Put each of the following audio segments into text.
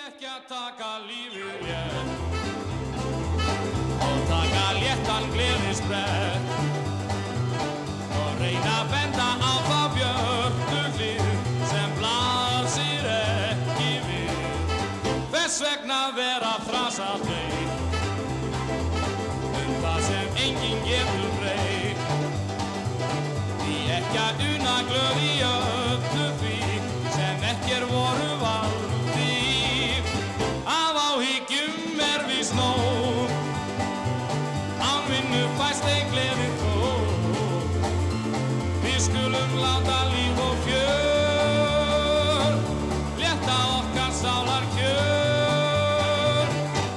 ekki að taka lífið létt og taka léttan gleðisbrett og reyna að benda á þá björtu hlið sem blasir ekki við. Hvers vegna vera þrasabreytt það sem enginn getur breytt, því ekki að una glöð í öllu því sem ekki voru valdi. Af áhyggjum víst nóg, án vinnu fæst ei gleðin þó. Við skulum láta líf og fjör létta okkar sálar kjör,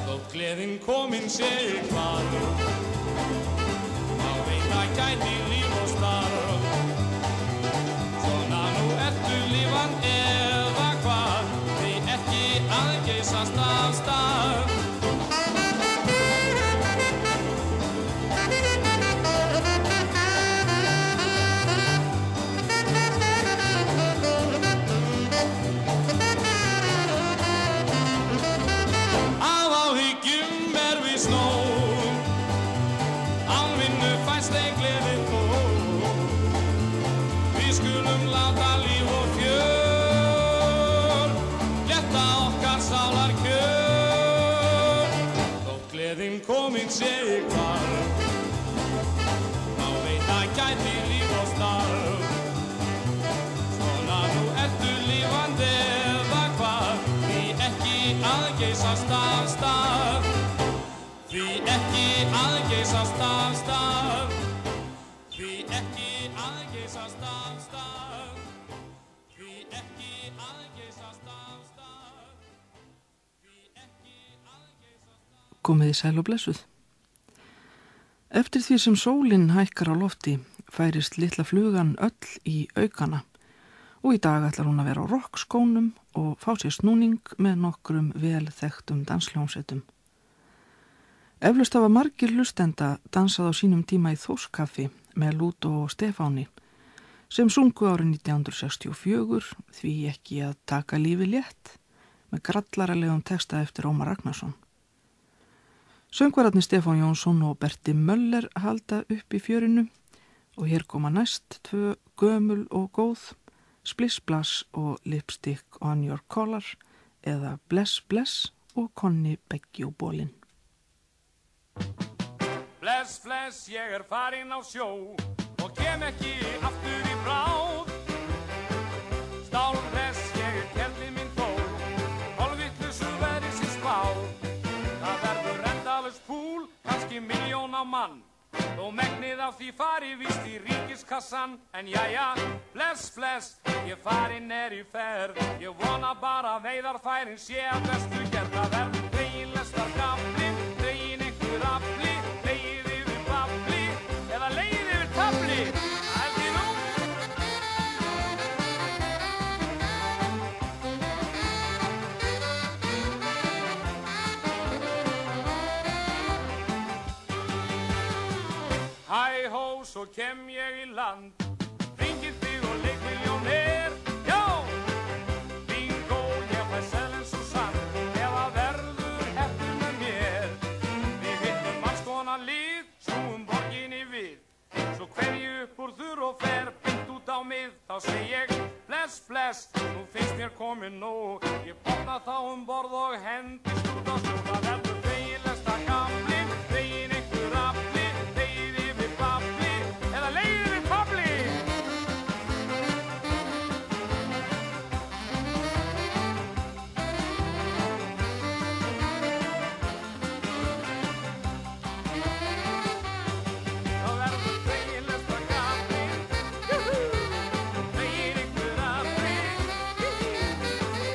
þótt gleðin komin sé í hvarf. Gæti líf og starf, svona nú ertu lífan eða hvað, því ekki að geysast af stað. Af áhyggjum víst nóg, án vinnu fæst ei gleði þó. Við skulum láta líf og fjör létta okkar sálar kjör, þótt gleðin komin sé í hvarf. Má veita gæti líf og starf, svona nú ertu lífandi eða hvað, því ekki að geysast af stað. Því ekki að geysast af stað, því ekki að geysast af stað, því ekki að geysast af stað, því ekki að geysast af. Komiði sæl og blessuð. Eftir því sem sólin hækkar á lofti færist litla flugan öll í aukana og í dag ætlar hún að vera á rokkskónum og fá sér snúning með nokkrum vel þekktum dansljónsettum. Eflaust hafa margir hlustenda dansað á sínum tíma í Þórskaffi með Lúdó og Stefáni sem sungu árið 1964 því ekki að taka lífi létt með grallaralegum texta eftir Ómar Ragnarsson. Söngvararnir Stefán Jónsson og Berti Möller halda upp í fjörinu og hér koma næst tvö gömul og góð, Spliss Blass og Lipstick on your collar eða Bless Bless og Konni Beggi og Bólin. Bless, bless, ég farinn á sjó og kem ekki aftur í bráð. Stálhress, ég kerli minn þó, kolvitlusu veðrisins spáð. Það verður endalaust púl, kannski milljón á mann, þó megnið af því fari víst í ríkiskassan. En jæja, bless, bless, ég farinn í ferð, ég vona bara veiðarfærin sé að bestu gerð. Það verður dregin lestar gaflin, dregin einhver afli, leið yfir babli eða leið yfir tabli. Held ég nú? Hæ hó, svo kem ég í land, hringið þig og leik milljónir. Já, bingo, ég fæ seðlinn svo sann, ef að verður eftir með mér. Við hittum mannskonan lið, snúum borginni við, svo hver ég upp úr þurr og fer beint út á mið. Þá seg ég, bless, bless, nú finnst mér komin nóg, ég botna þá borð og hendist út á snjó. Það verður dregin lesta gamlin, dregin einhver afli, leið yfir babli eða leið yfir tabli. Það verður dregin lesta gamlin, dregin einhver afli,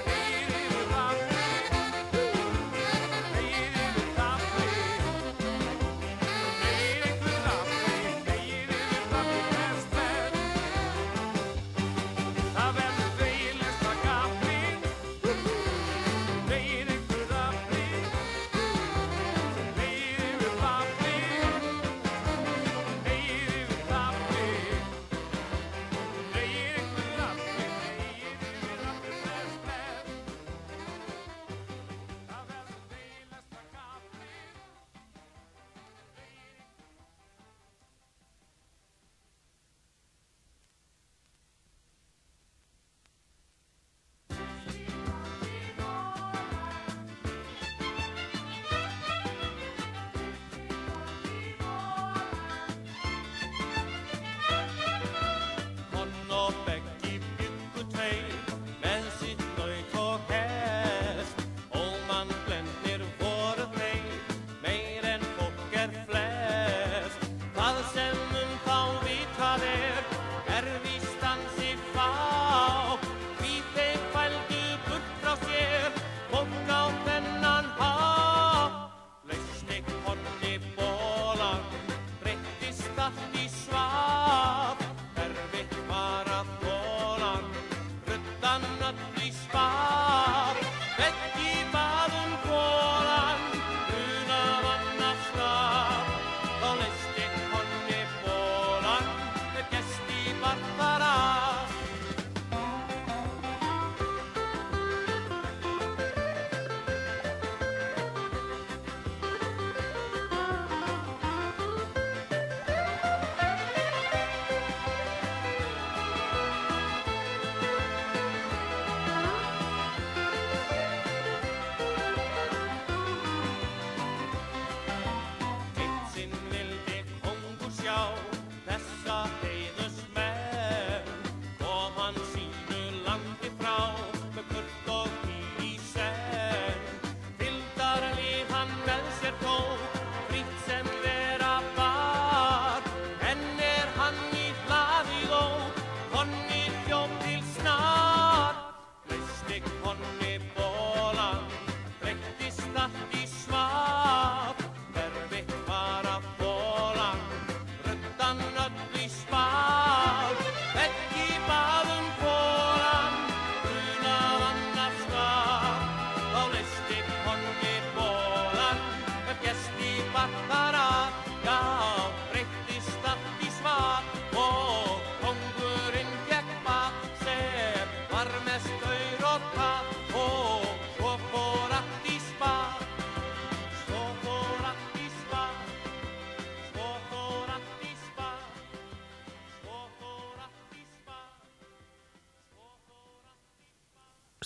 leið yfir babli, leið Beggi baðum golan, unaðan af stað, þá leysti konni bolan, ef gesti var þar að.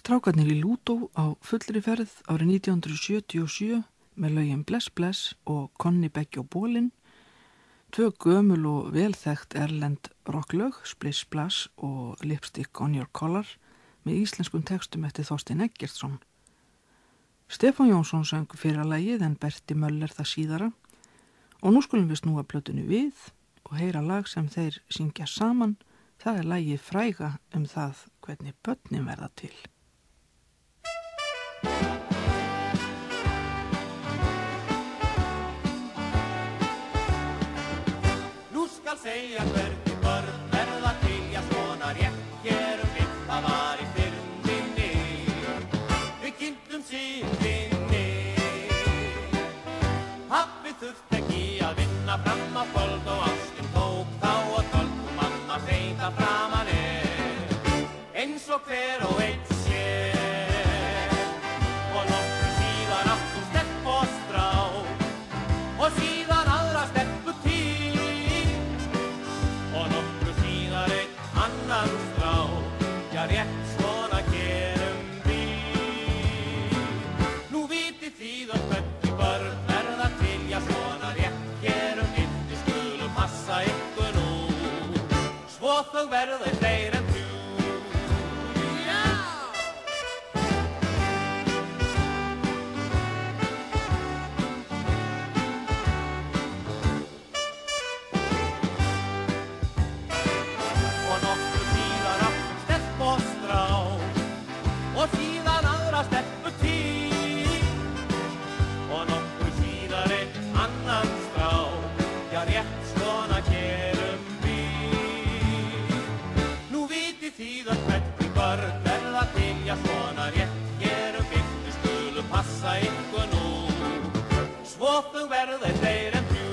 Strákarnir í Lúdó á fullri ferð árið 1977 með lögin Bless Bless og Konni Beggi og Bólin, tvö gömul og velþekkt erlend rocklög, Splish Splash og Lipstick on Your Collar, með íslenskum textum eftir Þorstein Eggertsson. Stefán Jónsson söng fyrra lagið en Berti Möller það síðara og nú skulum við snúa plötunni við og heyra lag sem þeir syngja saman. Það lagið fræga það hvernig börnin verða til. Nú skal segja hvernig börn verða til, já svona rétt gerum við, það var í fyrndinni, við kynntum síðinni. Pabbi þurft ekki að vinna fram á kvöld og ástin tók þá og töld og mamma feita framan eins og hver og einn sér. Og nokkru síðan áttum stepp og strá og síðan aðra steppu til og nokkru síðan einn annan strá, já rétt svona gerum við. Nú vitið þið að hvernig börn verða til, já svona rétt gerum við skulum passa ykkur nú, svo þau verða fleiri en þrjú. Þau verða fleiri en þrjú.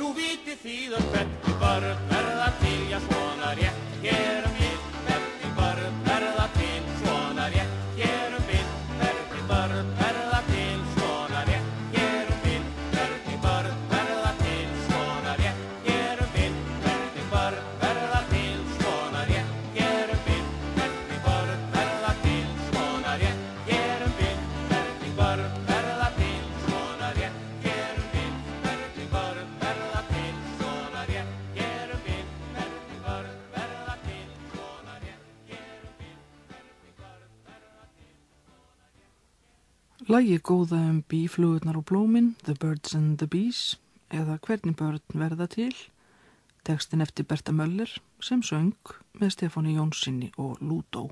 Nú vitið þið hvernig börn verða til, já svona rétt gerum við, hvernig börn verða til, svona rétt gerum við, hvernig börn verða til, svona rétt gerum við, hvernig börn verða til, svona rétt gerum við, hvernig börn verða til, svona rétt gerum við, hvernig börn verða til, svona rétt gerum við, hvernig börn verða til. Lagið góða býflugurnar og blómin, The Birds and the Bees, eða hvernig börn verða til, textin eftir Berta Möller sem söng með Stefáni Jónssoni og Lúdó.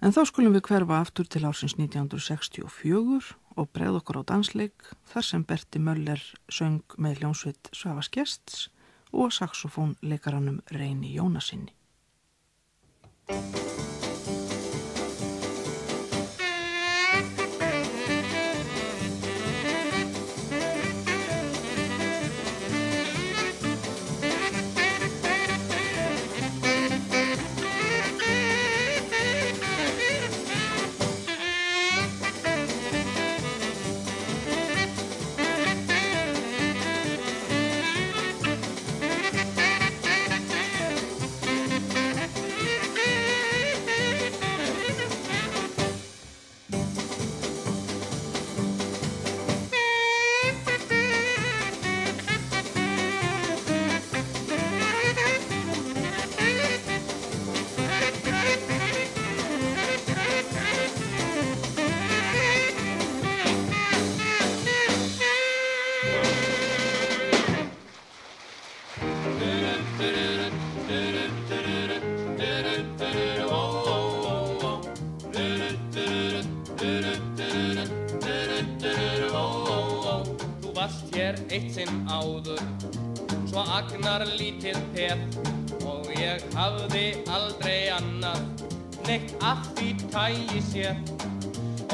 En þá skulum við hverfa aftur til ársins 1964 og bregða okkur á dansleik þar sem Berti Möller söng með hljómsveit Svavas Gests og saxofónleikaranum Reyni Jónasinni. og agnar lítið peð og ég hafði aldrei annað neitt af því tagi séð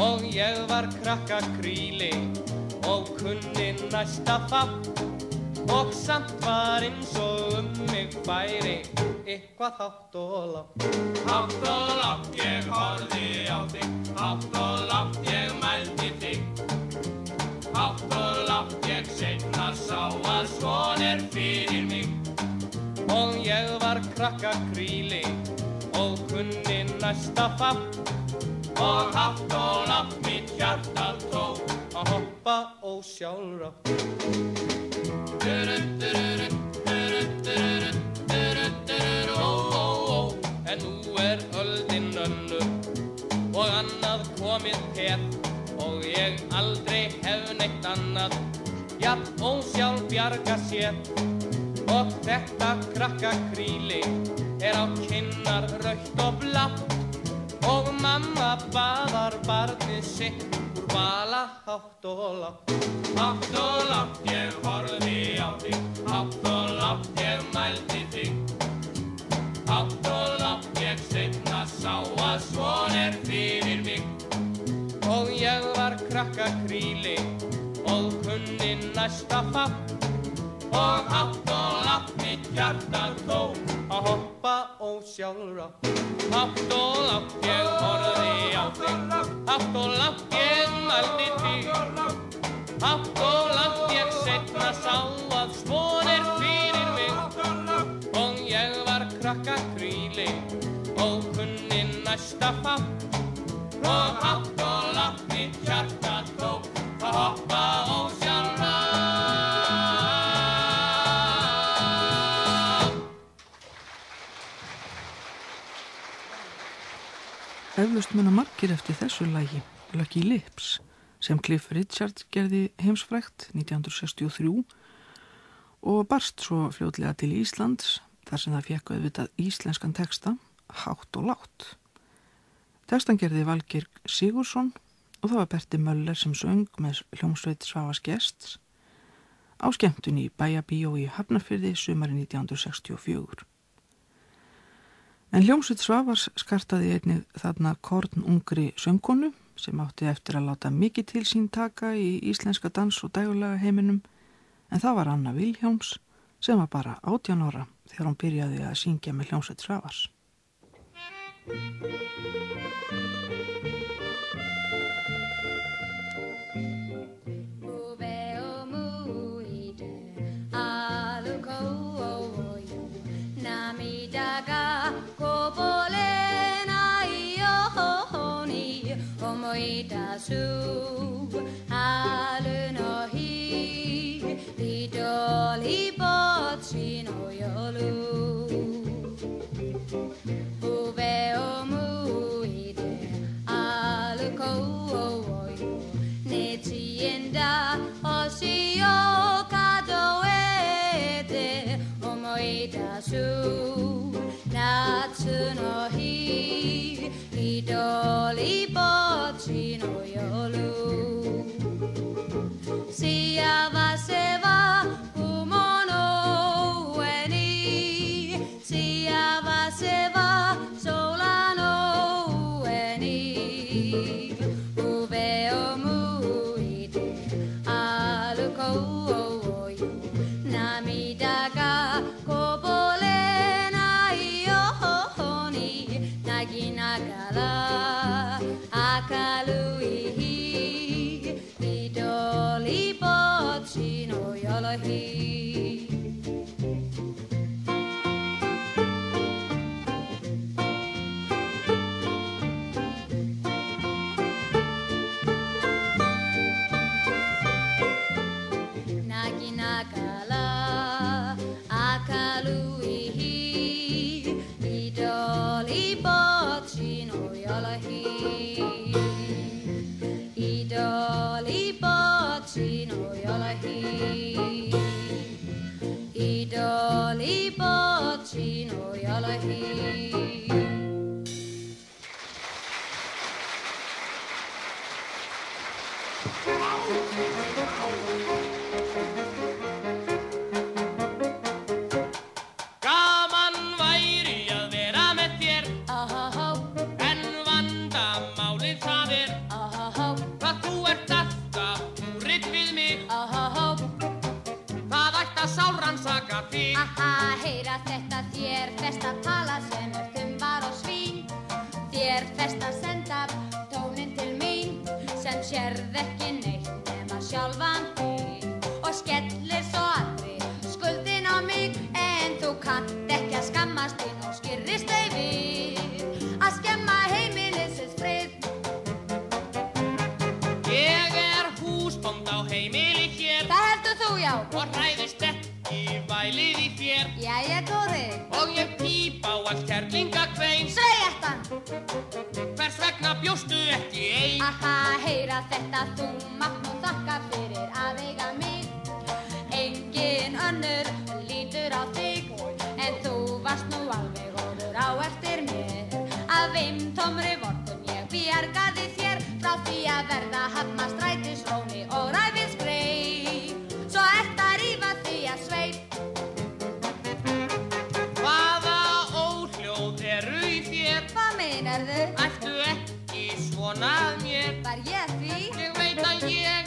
og ég var krakka kríli og kunni næsta fátt og samt var eins og mig færi eitthvað hátt og lágt. Hátt og lágt ég horfði á þig, hátt og lágt ég mældi þig. Hátt og lágt ég seinna sá að svona fyrir mig. Og ég var krakka kríli og kunni næsta fátt og hátt og lágt mitt hjarta tók að hoppa ósjálfrátt. En nú öldin önnur og annað komið peð og ég aldrei hef neitt annað jafn ósjálf bjarga séð og þetta krakka kríli á kinnar rautt og blátt og mamma baðar barnið sitt úr bala hátt og lágt. Hátt og lágt ég horfði á þig, hátt og lágt ég mældi þig. Hátt og lágt ég seinna sá að svona fyrir mig. Og ég var krakka kríli og kunni næsta fátt og hátt og lágt mitt hjarta tók að hoppa ósjálfrátt. Hátt og lágt ég horfði á þig, hátt og lágt ég mældi þig. Hátt og lágt ég seinna sá að svona fyrir mig. Og ég var krakka kríli og kunni næsta fátt og hátt og lágt mitt hjarta tók að hoppa ósjálfrátt. Eflaust muna margir eftir þessu lagi, Lucky Lips, sem Cliff Richard gerði heimsfrægt 1963 og barst svo fljótlega til Íslands þar sem það fékk auðvitað íslenskan texta, hátt og lágt. Textan gerði Valgeir Sigurðsson og það var Berti Möller sem söng með hljómsveit Svavars Gests á skemmtun í Bæjarbíó í Hafnarfirði sumarið 1964. En hljómsveit Svavars skartaði einnig þarna kornungri söngkonu sem átti eftir að láta mikið til sín taka í íslenska dans- og dægurlaga heiminum en það var Anna Vilhjálms sem var bara 18 ára þegar hún byrjaði að syngja með hljómsveit Svavars. að tala sem þumbar og svín. Þér fest að senda tóninn til mín sem sérð ekki neitt nema sjálfan þig og skellir svo aldrei skuldin á mig en þú kannt ekki að skammast þín og skirrist þau við að skemma heimilisins frið. Ég húsbónd á heimili hér. Það heldur þú, já. Og hræðist ekki vælið í þér. Jæja, góði. Og ég píp á allt kerlingakvein. Sveijartan. Hvers vegna bjóstu ekki ein? Aha, heyra þetta, þú mátt nú þakka fyrir að eiga mig. Engin önnur lítur á þig, en þú varst nú alveg góður á eftir mér. Að tómri vorkunn ég bjargaði þér frá því að verða hafnastrætisróni og ræfilsgrey. Svo ert að rífa því að sveit. Hvaða óhljóð eru í þér? Hvað meinarðu? Ættu ekki svona að mér? Var ég því? Ég veit að ég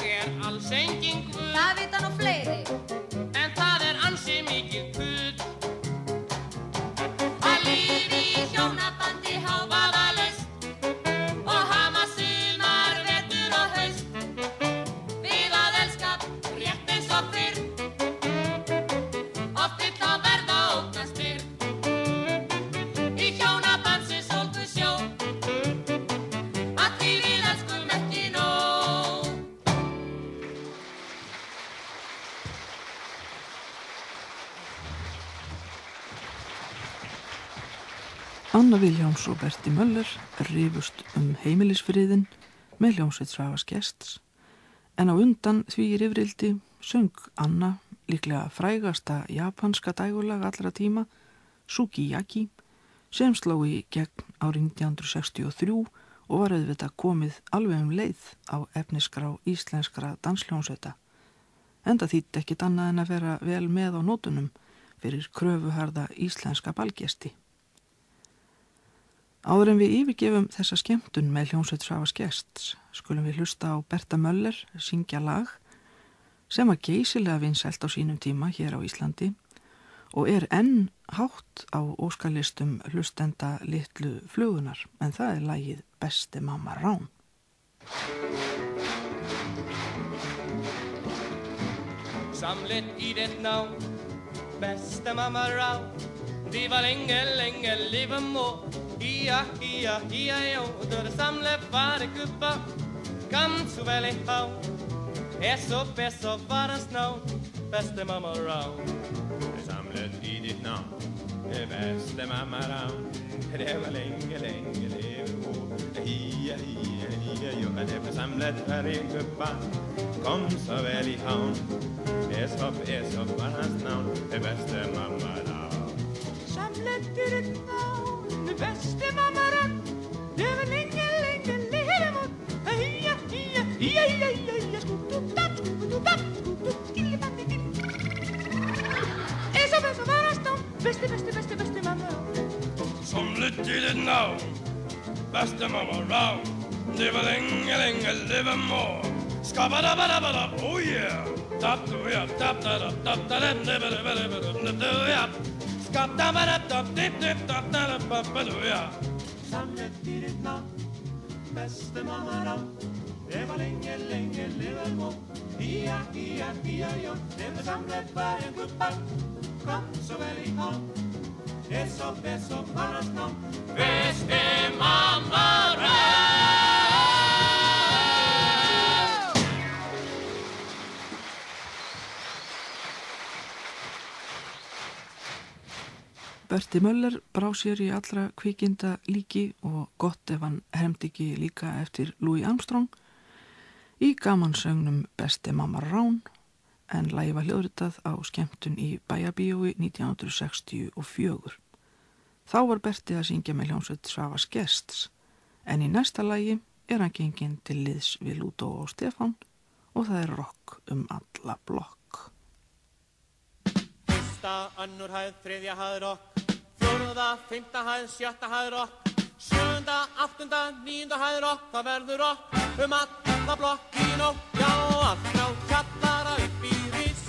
alls engin guð. Það vita nú fleiri. En það ansi mikið puð. Að lífi í hjónabandi hávaðalaust og hama sumar, vetur og haust. Við að elska rétt eins og fyrr, oft vill að verða ógnast fyrr. Í hjónabandsins ólgu sjó, að því við elskum ekki nóg. Anna Vilhjálms og Berti Möller rifust heimilisfriðin með hljómsveit Svavars Gests, en á undan því rifrildi söng Anna líklega frægasta japanska dægulag allra tíma, Sukiyaki, sem sló í gegn árið 1963 og var auðvitað komið alveg leið á efnisskrá íslenskra dansljónsveita, enda þýddi ekkit annað en að vera vel með á nótunum fyrir kröfuharða íslenska ballgesti. Áður en við yfirgefum þessa skemmtun með hljómsveit Svavars Gests skulum við hlusta á Berta Möller syngja lag sem var geysilega vinsælt á sínum tíma hér á Íslandi og enn hátt á óskalistum hlustenda litlu flugunar, en það lagið Beste mamma Rán. Samlet i det navn, beste mamma Rán, de var länge livet må. Ia, jo, då det samlet var gubba, kan så väl i havn. Så var hans navn, beste mamma Rán. Samlet i ditt namn, det bästa mamma Rán. Det var länge livet må. Ia, jo, det var samlet var gubba, kom så väl i havn. Så var hans navn, det bästa mamma Rán. Samlet i ditt navn, det bästa mamma Rán. Det var länge livet må. Ia, skututap, skillibandi. Så var hans navn, bästa mamma Rán. Samlet i ditt navn, bästa mamma Rán. Det var länge livet må. Skabadabadabada, oh yeah. Tap-do-ya, tap-da-da-tap-da-da-da-da-da-da-da-da-da-da-da-da-da-da-da. Skap-da-ba-da-da-dip-dip-da-da-da-ba-ba-do-ya. Samlet i ditt namn, bästa mamma Rán. Det var länge livet må. Ia, jo, det var samlet var en gubba, kom så väl i havn. Det så var hans namn, Beste mamma Rán. Berti Möller brá sér í allra kvikinda líki og gott ef hann hermdi ekki líka eftir Louis Armstrong í gamansögnum Beste mamma Rán, en lagið var hljóðritað á skemmtun í Bæjarbíói 1964. Þá var Berti að syngja með hljómsveit Svavars Gests, en í næsta lagi hann genginn til liðs við Lúdó og Stefán og það rock alla blokk. Fyrsta, önnur hæð, þriðja hæð rock, fjórða, fimmta hæð, sjötta hæð rock, sjöunda, áttunda, níunda hæð rock, það verður rock alla blokk í nótt. Já, allt frá kjallara upp í rís,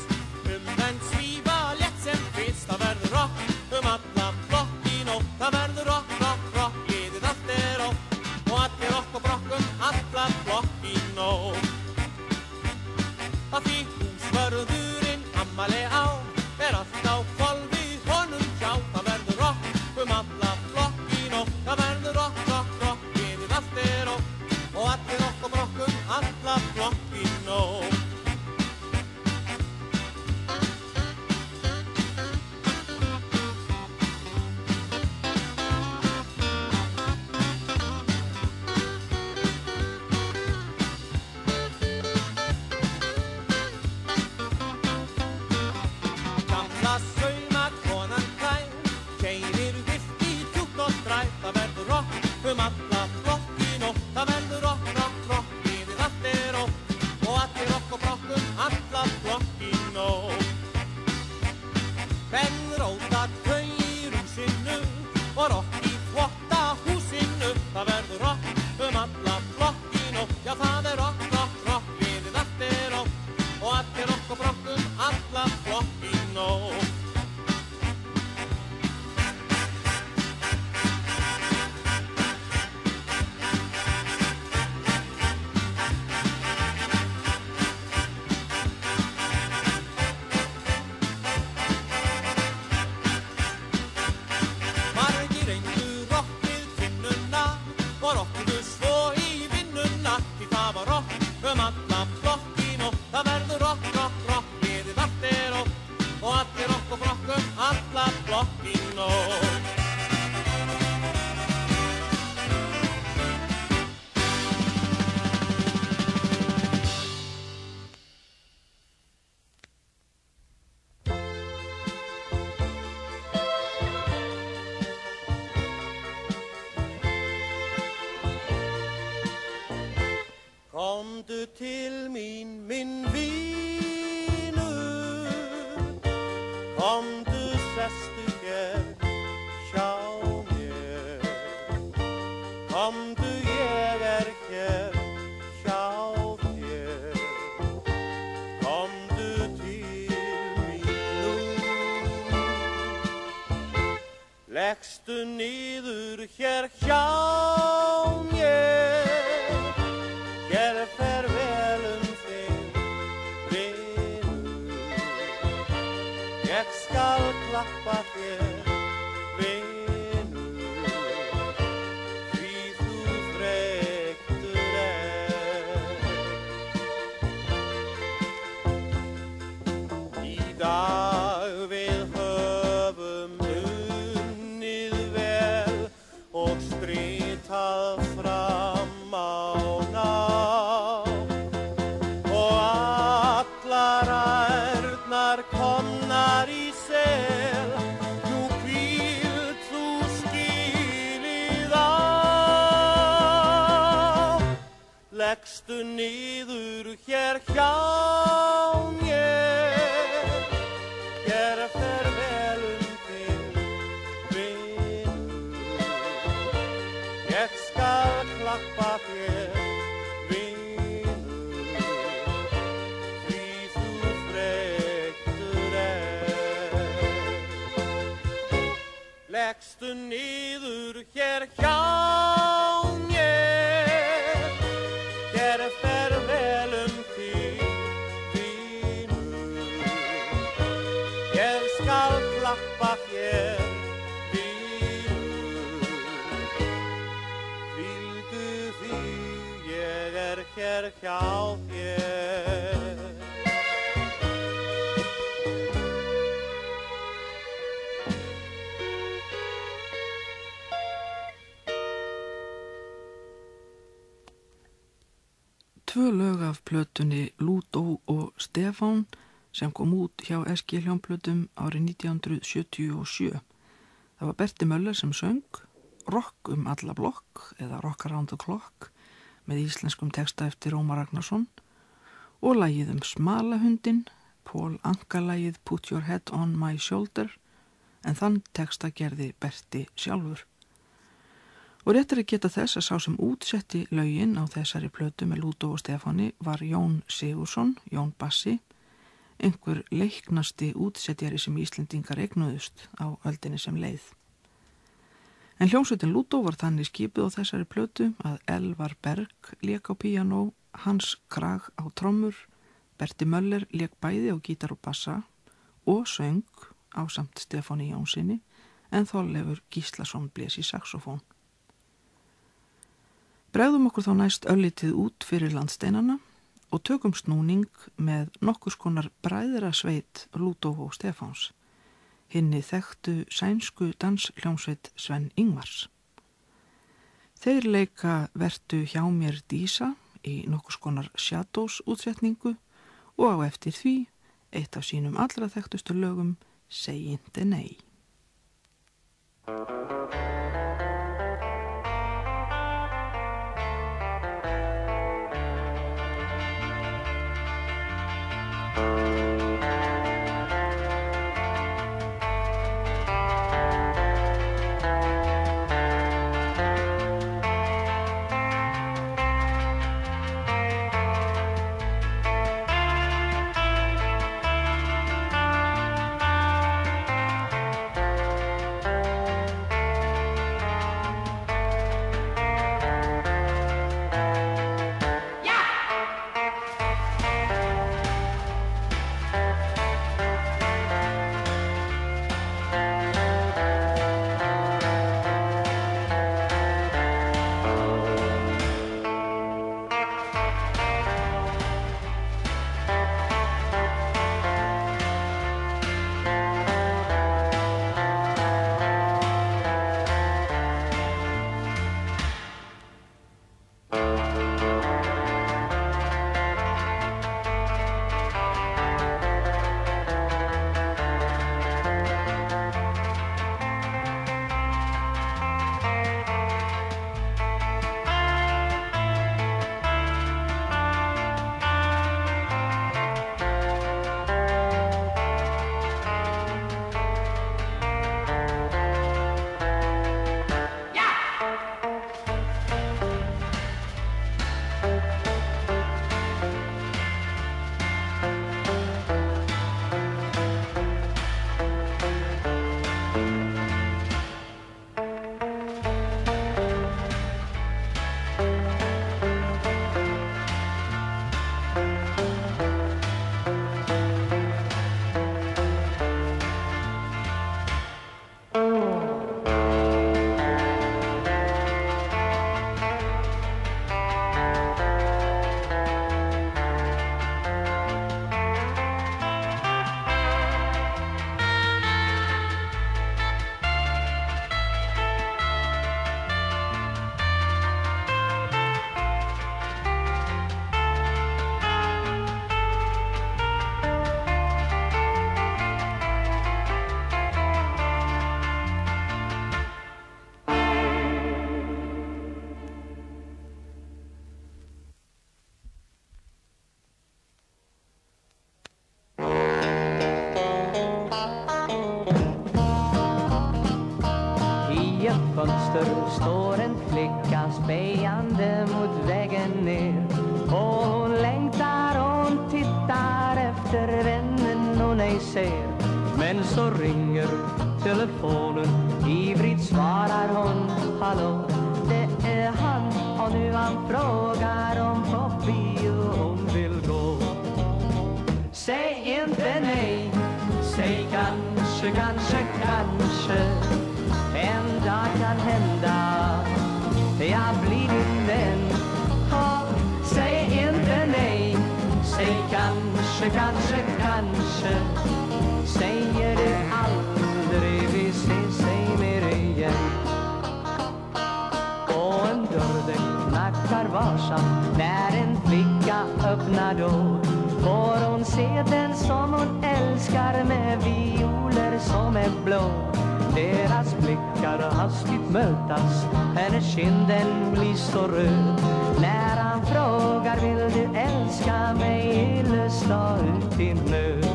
menn svífa létt sem fyrst, það verður rock alla blokk í nótt. nótt, það verður rokk, rokk, rokk, liðið allt er ótt og allir rokk og brokkum, alla flokk í nótt. Það því húsvörðurinn ammali á, allt á hvolfi honum sjá, það verður rokk alla flokk í nótt, það verður rokk, rokk, rokk, liðið allt er ótt og allir rokk og brokkum, alla flokk í nótt. Komdu til mín, minn vinur, komdu sestu hér hjá mér, komdu ég hér hjá þér, komdu til mín nú, leggstu niður hér hjá mér. Hér fer vel þig, vinur, ég skal klappa þér, vinur, því þú þreyttur Í dag við höfum unnið vel og stritað fram á komnar í sel, nú hvíld þú skilið á. Leggstu niður hér hjá mér, hér fer vel þig, vinur, ég skal klappa þér, leggstu niður hér hjá mér, hér fer vel þig, vinur, ég skal klappa þér, vinur, hvíldu þig, ég hér hjá þér. Tvö lög af plötunni Lúdó og Stefán sem kom út hjá SG hljómplötum árið 1977. Það var Berti Möller sem söng, Rock alla blokk eða Rock around the clock með íslenskum texta eftir Ómar Ragnarsson og lagið Smalahundinn, Pól Anka-lagið Put Your Head on My Shoulder en þann texta gerði Berti sjálfur. Og rétt að geta þess að sá sem útsetti lögin á þessari plötu með Lúdó og Stefáni var Jón Sigursson, Jón Bassi, einhver leiknasti útsetjari sem Íslendingar eignuðust á öldinni sem leið. En hljómsveitin Lúdó var þannig skipið á þessari plötu að Elvar Berg lék á píanó, Hans Krag á trommur, Berti Möller lék bæði á gítar og bassa og söng ásamt Stefáni Jónssoni, en Þorleifur Gíslason blés í saxofón. Bregðum okkur þá næst örlítið út fyrir landsteinana og tökum snúning með nokkurs konar bræðrasveit Lúdó og Stefáns, hinni þekktu sænsku danshljómsveit Sven Ingvars. Þeir leika Vertu hjá mér Dísa í nokkurs konar Shadows útsetningu og á eftir því eitt af sínum allra þekktustu lögum, Seg inte nei. fönster står en flicka spejande mot vägen ner. Och hon längtar och hon tittar efter vännen hon ej ser. Men så ringer telefonen, ivrigt svarar hon hallå. Det är han och nu han frågar om på bio hon vill gå. Säg inte nej, säg kanske, kanske, kanske. En dag kan hända, jag blir din vän. Säg inte nej, säg kanske, kanske, kanske. Säger du aldrig vi ses sig mer igen. Och en dörr den knackar varsamt när en flicka öppnar då. Får hon se den som hon älskar med violer som är blå. Deras blickar hastigt mötas, hennes kinden blir så röd. När han frågar vill du älska mig, ylleslå ut i nöd.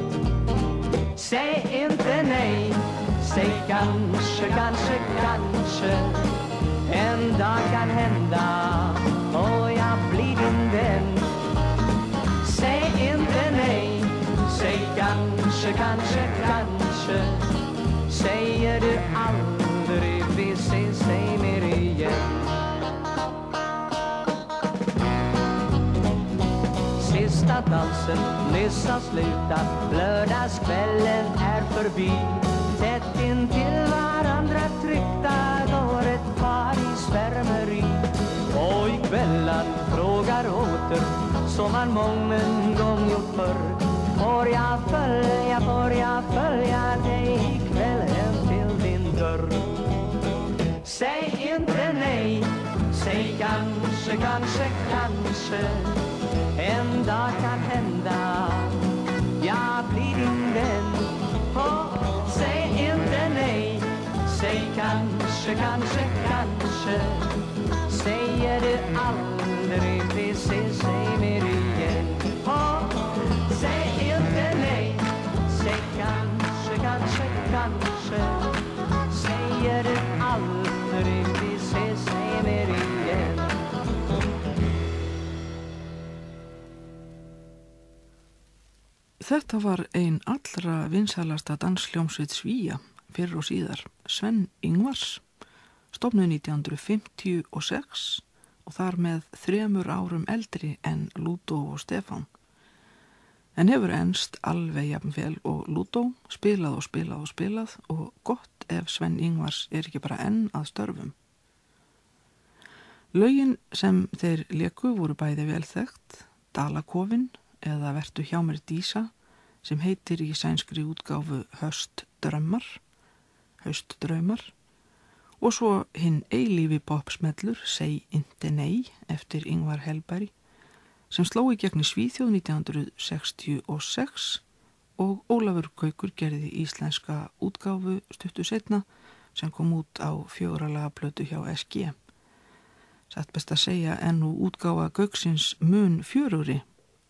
Säg inte nej, säg kanske, kanske, kanske. En dag kan hända och jag blir din vän. Säg inte nej, säg kanske, kanske, kanske. Säger du aldrig vi ses sista dansen nyss har slutat. Lördagskvällen är förbi. Tätt intill varandra tryckta går ett par i svärmeri. Och i kvällen frågar åter som man mången gång gjort förr. Får jag följa dig kvällen till din dörr? Säg inte nej, säg kanske, kanske, kanske. En dag kan hända, jag blir din vän. Säg inte nej, säg kanske, kanske, kanske. Säger du aldrig vi ses mer igen. Säg inte nej, säg kanske, kanske, kanske. Säger du aldrig vi ses mer igen. Þetta var ein allra vinsælasta danshljómsveit Svía fyrr og síðar, Sven Ingvars, stofnuð 1956 og þar með 3 árum eldri en Lúdó og Stefán. En hefur enst alveg jafnvel og Lúdó, spilað og spilað og spilað og gott ef Sven Ingvars ekki bara enn að störfum. Lögin sem þeir léku voru bæði vel þekkt, Dalakofinn eða Vertu hjá mér Dísa, sem heitir í sænskri útgáfu Haustdraumar, og svo hinn eilífi popsmellur Seg inte nei eftir Ingvar Hellberg, sem sló í gegn í Svíþjóð 1966 og Ólafur Gaukur gerði íslenska útgáfu stuttu seinna sem kom út á 4 laga plötu hjá SG. Satt best að segja en nú útgáfa Gauksins mun fjörugri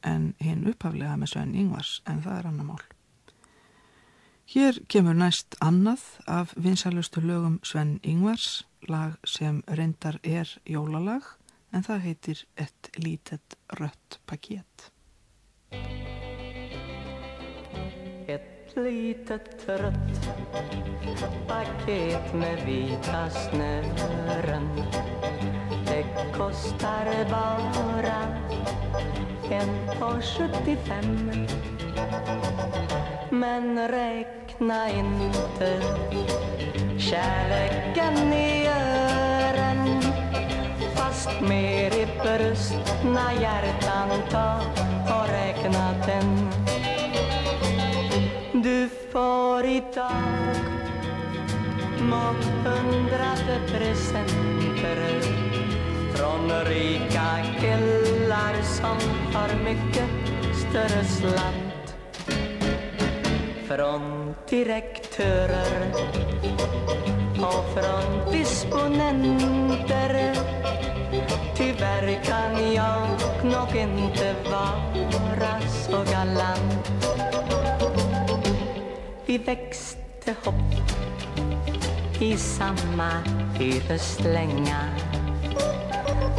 en hinn upphaflega með Sven Ingvars, en það annar mál. Hér kemur næst annað af vinsælustu lögum Sven Ingvars, lag sem reyndar jólalag, en það heitir Et litet rött paket. Ett litet rött paket med vita snören. Det kostar bara 1,75. Men räkna inte kärleken i ören. Fast mer i bröstna hjärtan ta och räkna den. Du får idag månghundrade presenter från rika killar som har mycket större slant. Från direktörer och från disponenter. Tyvärr kan jag nog inte vara så galant. Vi växte upp i samma hyreslänga.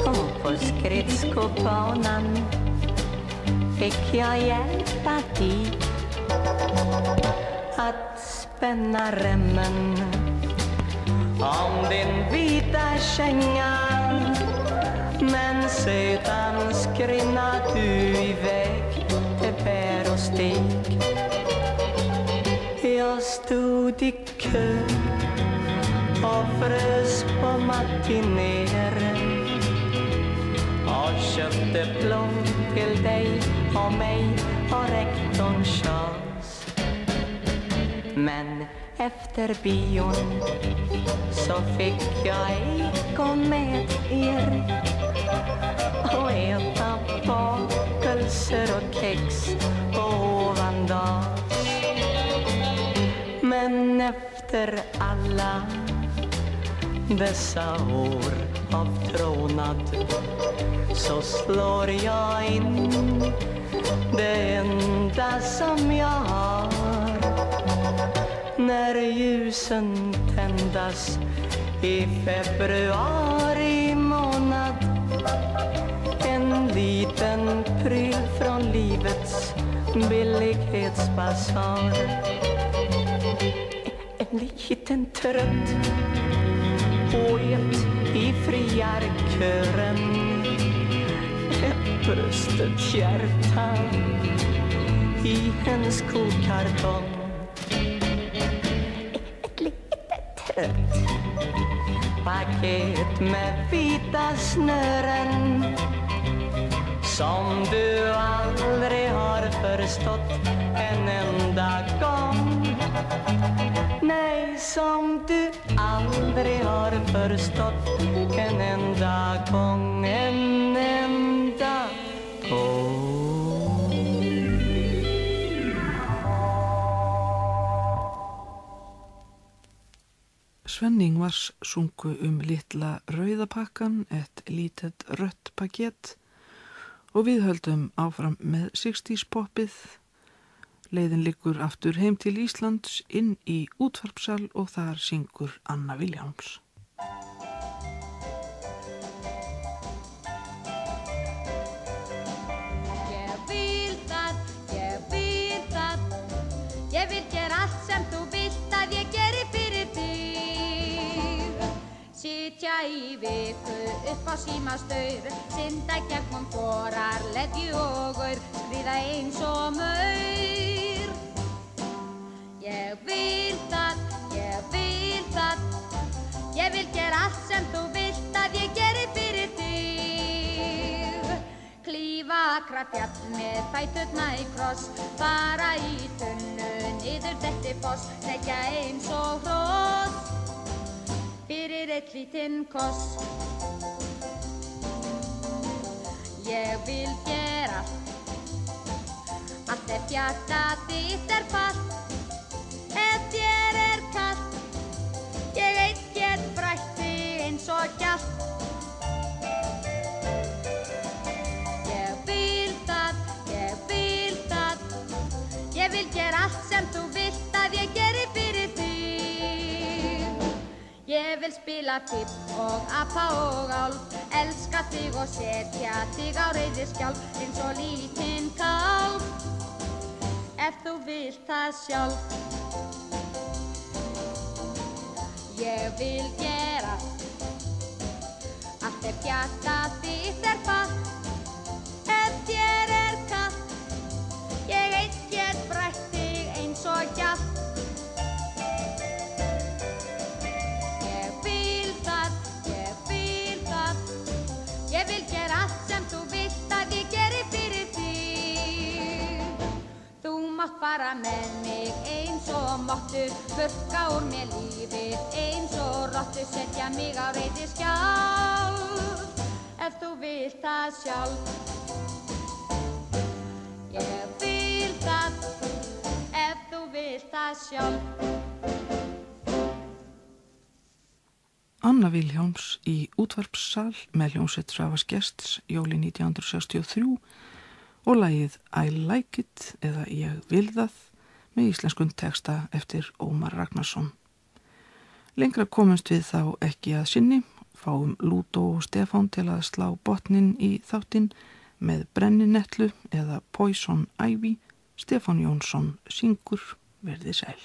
Och på skridskobanan fick jag hjälpa dig att spänna remmen om din vita känga. Men sedan skrinna du iväg till bär och stig. Jag stod i kö och frös på matinéer och köpte plom till dig och mig och rektorn Charles. Men efter bion så fick jag ej gå med er och äta bakelser och kex ovan dags. Men efter alla dessa år av trånad så slår jag in det enda som jag har. När ljusen tändas i februari månad. En liten pryl från livets billighetsbasar. En liten trött poet i friarkören. bröstet hjärta i hennes kokartong. Ett litet trött paket med vita snören som du aldrig har förstått en enda gång. Nej, som du aldrig har förstått en enda gång, en enda gång. Svenning-Ingvars sungu litla rauðapakkan, ett litet rött paket og við höldum áfram með 60s poppið. Leiðin liggur aftur heim til Íslands inn í útvarpssal og þar syngur Anna Vilhjálms. Ég vil gera allt sem þú vilt að ég geri fyrir þig. Sitja í viku upp á símastaur, synda gegnum borar, leðju og gaur, skríða eins og maur. Ég vil það, ég vil gera allt sem þú vilt að ég geri fyrir þig. Klífa kraftjall með fæturna í kross, fara í tunnu, niður Dettifoss, leggja eins og hross fyrir eitt lítinn koss. Ég vil gera allt ef hjarta þitt fast, ef þér kalt, ég einn get brætt þig eins og gjalt. Ég vil gera allt sem þú vilt að ég geri fyrir þig. Ég vil spila pipp og apa og álf, elska þig og setja þig á reiðiskjálf eins og lítinn kálf, ef þú vilt það sjálf. Ég vil gera allt ef hjarta þitt fast, ef þér kalt, ég einn get brætt þig eins og gjalt. Ég vil það, ég vil gera allt sem þú vilt að ég geri fyrir þig. Þú mátt fara með mig eins og máttu, þurrka úr mér lífið eins og rottu, setja mig á reiðiskjálf, ef þú vilt það sjálf. Ég vil það, ef þú vilt það sjálf. Anna Vilhjálms í útvarpssal með hljómsveit Svavars Gests jólin 1963 og lagið I Like It eða Ég vil það með íslenskun texta eftir Ómar Ragnarsson. Lengra komumst við þá ekki að sinni, fáum Lúdó og Stefán til að slá botnin í þáttinn með Brenninetlu eða Poison Ivy. Stefán Jónsson syngur, verði sæl.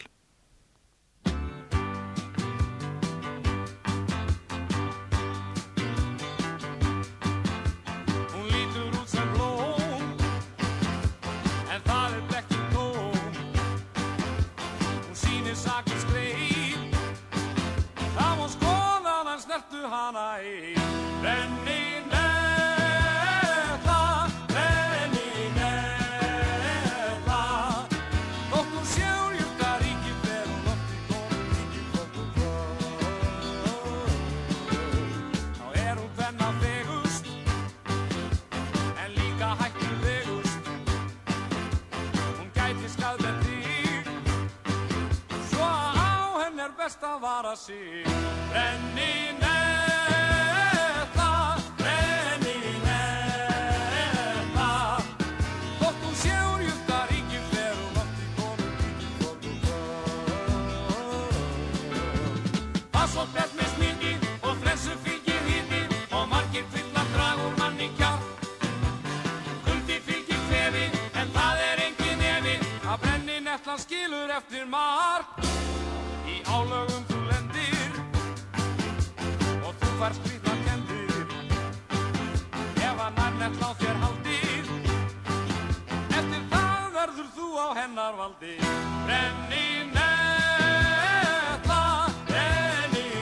Hún lítur út sem blóm, en það blekking tóm. Hún sýnir sakins grein, það má skoða en snertu hana ein. Best að vara sig. Brenninetta, þótt hún sé úr jurtaríki fer hún oft í konum ríki Passot best með smingi og flensu fylgir hiti og margir kvillar drag úr manni kjark. Kuldi fylgir kvefi en það engin efi að Brenninettan skilur eftir mark. Í álögum þú lendir og þú fær skrýtnar kenndir ef að nærnett á þér haldir. réttarvaldi. Brenninetla, brenninetla,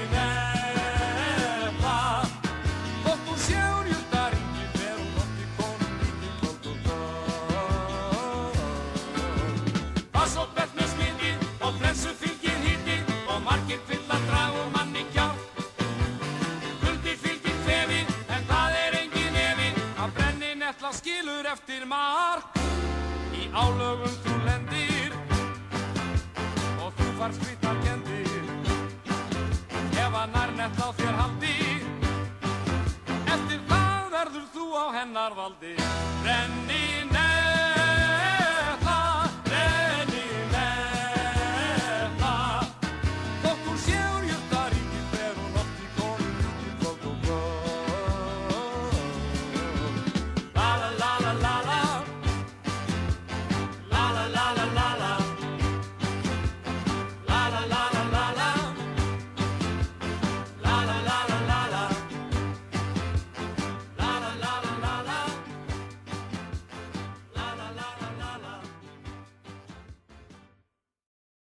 þótt hún sé úr jurtaringi, fer hún oft í konum mikið kvöld og dag. Pass og bett með smiti og flensu fylgir hiti og margir fylla drag og manni kjár. Kuldi fylgir kvefi en það engin efi að brenninetla skilur eftir mark. Í álögum þú lendir og þú far skvítar kendir. Ef að nærnetla á þér haldi